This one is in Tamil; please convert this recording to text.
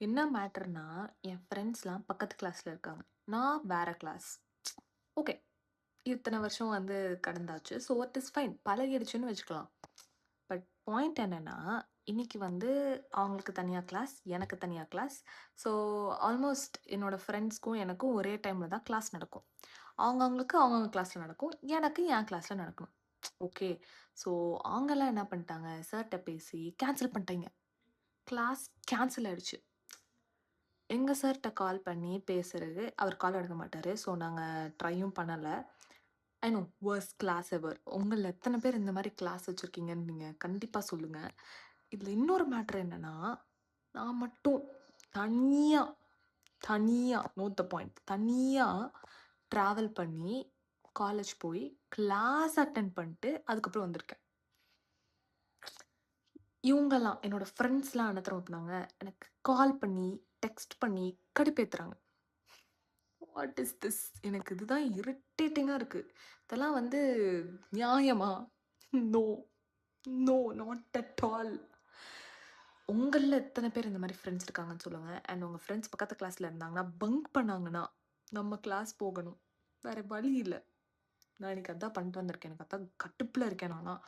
என்ன மேட்டர்னா, என் ஃப்ரெண்ட்ஸ்லாம் பக்கத்து கிளாஸ்ல இருக்காங்க. நான் வேற கிளாஸ். ஓகே. இத்தன வருஷம் கடந்தாச்சு. So what is fine. பழகிடுச்சுன்னு வச்சுக்கலாம். பட் பாயிண்ட் என்னன்னா, இன்னைக்கு அவங்களுக்கு தனியா கிளாஸ், எனக்கு தனியா கிளாஸ். ஸோ ஆல்மோஸ்ட் என்னோட ஃப்ரெண்ட்ஸ்க்கும் எனக்கும் ஒரே டைம்ல தான் கிளாஸ் நடக்கும். அவங்கவங்களுக்கு அவங்கவங்க கிளாஸ்ல நடக்கும். எனக்கு என் கிளாஸ்ல நடக்கணும். ஓகே. ஸோ அவங்கலாம் என்ன பண்ணிட்டாங்க, சார்ட்ட பேசி கேன்சல் பண்ணிட்டாய்ங்க. கிளாஸ் கேன்சல் ஆயிடுச்சு. எங்க சார்ட்ட கால் பண்ணி பேசுறது, அவர் கால் எடுக்க மாட்டாரு. ஸோ நாங்க ட்ரையும் பண்ணல. ஐ நோ வொர்ஸ்ட் கிளாஸ் எவர். உங்கள்ல எத்தன பேர் இந்த மாரி கிளாஸ் வச்சிருக்கீங்கன்னு நீங்க கண்டிப்பா சொல்லுங்க. இதுல இன்னொரு மேட்டர் என்னன்னா, நான் மட்டும் தனியா, தனியா நோட் த பாயிண்ட். தனியா டிராவல் பண்ணி காலேஜ் போய் கிளாஸ் அட்டெண்ட் பண்ணிட்டு அதுக்கப்புறம் வந்திருக்கேன். இவங்கலாம் என்னோட ஃப்ரெண்ட்ஸ்லாம் என்ன தெரியுமா பண்ணாங்க, எனக்கு கால் பண்ணி, டெக்ஸ்ட் பண்ணி கடுப்பேத்துறாங்க. What is this? எனக்கு இதுதான் இரிட்டேட்டிங்கா இருக்கு. இதெல்லாம் நியாயமா? No. No. Not at all. உங்கள்ல எத்தன பேர் இந்த மாரி ஃப்ரெண்ட்ஸ் இருக்காங்கன்னு சொல்லுங்க. அண்ட் உங்க ஃப்ரெண்ட்ஸ் பக்கத்து கிளாஸ்ல இருந்தாங்கன்னா, பங்க் பண்ணாங்கன்னா, நம்ம கிளாஸ் போகணும். வேற வழி இல்ல. நான் இன்னைக்கு அதான் பண்ணிட்டு வந்திருக்கேன். எனக்கு அதான் கடுப்புல இருக்கேன் நான்லாம்.